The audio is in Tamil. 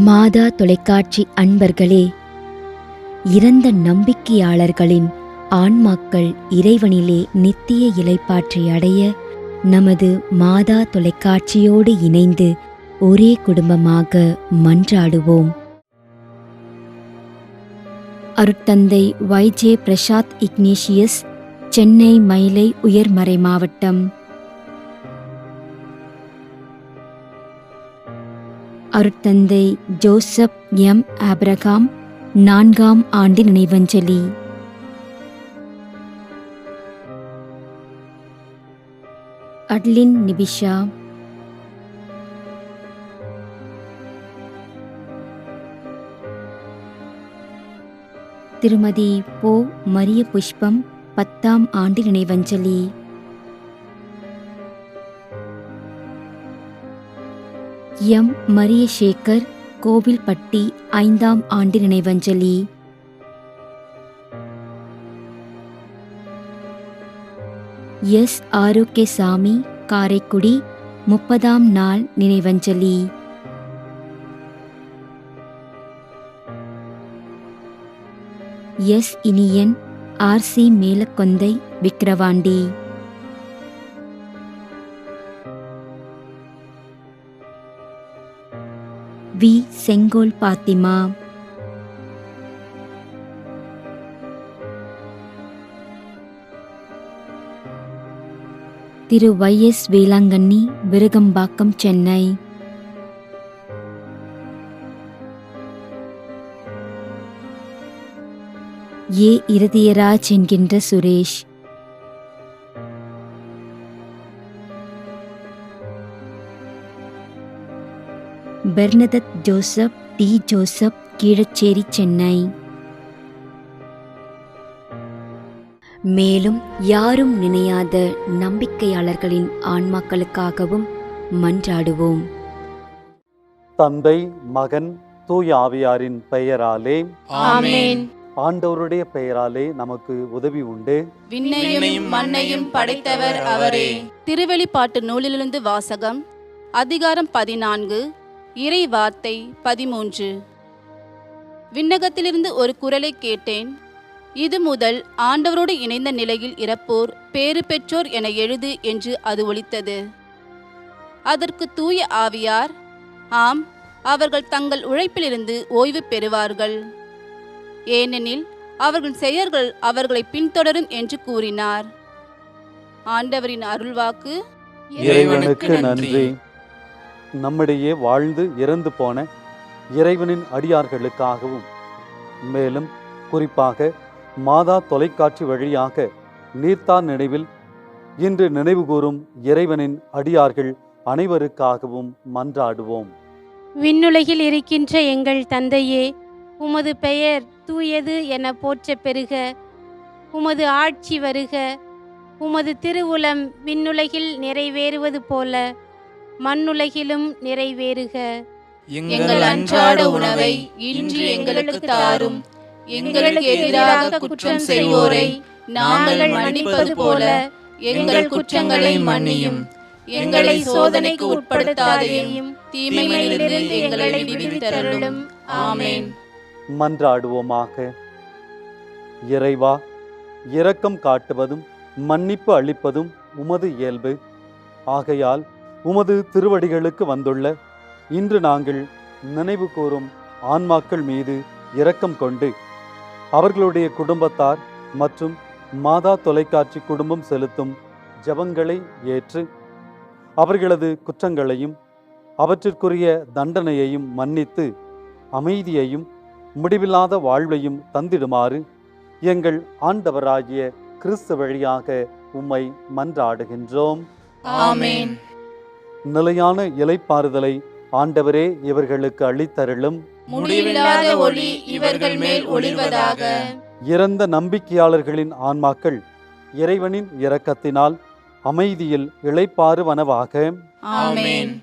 மாதா தொலைக்காட்சி அன்பர்களே, இறந்த நம்பிக்கையாளர்களின் ஆன்மாக்கள் இறைவனிலே நித்திய இளைப்பாற்றி அடைய நமது மாதா தொலைக்காட்சியோடு இணைந்து ஒரே குடும்பமாக மன்றாடுவோம். அருட்தந்தை YJ பிரசாத் இக்னேஷியஸ், சென்னை மயிலை உயர்மறை மாவட்டம். அருட்தந்தை ஜோசப் M. ஆபிரகாம், 4ஆம் ஆண்டு நினைவஞ்சலி. அட்லின் நிபிஷா. திருமதி போ. மரிய புஷ்பம், 10ஆம் ஆண்டு நினைவஞ்சலி. M. மரியசேகர், கோவில்பட்டி, 5ஆம் ஆண்டு நினைவஞ்சலி. S. ஆரோக்கியசாமி, காரைக்குடி, 30ஆம் நாள் நினைவஞ்சலி. S. Iniyan, RC மேலக்கொந்தை, Vikravandi. V. செங்கோல் பாத்திமா. திரு YS வேளாங்கண்ணி, விருகம்பாக்கம், சென்னை. A. இருதயராஜ் என்கின்ற Suresh. பெர்னதத் Joseph, D. Joseph, Keelacheri, Chennai. மேலும் யாரும் நினையாத நம்பிக்கையாளர்களின் ஆன்மாக்களுக்காகவும் மன்றாடுவோம். தந்தை, மகன், தூய ஆவியாரின் பெயராலே ஆமென். ஆண்டவருடைய பெயராலே நமக்கு உதவி உண்டு. விண்ணையும் மண்ணையும் படைத்தவர் அவரே. திருவெளிப்பாட்டு நூலிலிருந்து வாசகம். அதிகாரம் 14, இறை வார்த்தை 13. விண்ணகத்திலிருந்து ஒரு குரலை கேட்டேன். இது முதல் ஆண்டவரோடு இணைந்த நிலையில் இறப்போர் பேறு பெற்றோர் என எழுது என்று அது ஒலித்தது. அதற்கு தூய ஆவியார், ஆம், அவர்கள் தங்கள் உழைப்பிலிருந்து ஓய்வு பெறுவார்கள், ஏனெனில் அவர்கள் செயல்கள் அவர்களை பின்தொடரும் என்று கூறினார். ஆண்டவரின் அருள்வாக்கு. இறைவனுக்கு நன்றி. நம்மிடையே வாழ்ந்து இறந்து போன இறைவனின் அடியார்களுக்காகவும், மேலும் குறிப்பாக மாதா தொலைக்காட்சி வழியாக நீர்த்தார் நினைவில் இன்று நினைவு கூறும் இறைவனின் அடியார்கள் அனைவருக்காகவும் மன்றாடுவோம். விண்ணுலகில் இருக்கின்ற எங்கள் தந்தையே, உமது பெயர் தூயது என போற்ற பெறுக. உமது ஆட்சி வருக. உமது திருவுளம் விண்ணுலகில் நிறைவேறுவது போல மண்ணுலகிலும் நிறைவேறுக. எங்கள் அன்றாட உணவை இன்று எங்களுக்கு தாரும். எங்களுக்கு எதிராக குற்றம் செய்வோரை நாங்கள் மன்னிப்பது போல எங்கள் குற்றங்களை மன்னியும். எங்களை சோதனைக்கு உட்படுத்தாதேயும், தீமையிலிருந்து எங்களை விடுவித்தருளும். ஆமென். மன்றாடுவோமாக. இறைவா, இரக்கம் காட்டுவதும் மன்னிப்பு அளிப்பதும் உமது இயல்பு. ஆகையால் உமது திருவடிகளுக்கு வந்துள்ள இன்று நாங்கள் நினைவு கூறும் ஆன்மாக்கள் மீது இரக்கம் கொண்டு அவர்களுடைய குடும்பத்தார் மற்றும் மாதா தொலைக்காட்சி குடும்பம் செலுத்தும் ஜெபங்களை ஏற்று அவர்களது குற்றங்களையும் அவற்றிற்குரிய தண்டனையையும் மன்னித்து அமைதியையும் முடிவில்லாத வாழ்வையும் தந்திடுமாறு எங்கள் ஆண்டவராகிய கிறிஸ்து வழியாக உம்மை மன்றாடுகின்றோம். ஆமென். நிலையான இளைப்பாறுதலை ஆண்டவரே இவர்களுக்கு அளித்தருளும். முடிவில்லாத ஒளி இவர்கள் மேல் ஒளிர்வதாக. இறந்த நம்பிக்கையாளர்களின் ஆன்மாக்கள் இறைவனின் இரக்கத்தினால் அமைதியில் இளைப்பாறுவனவாக. ஆமென்.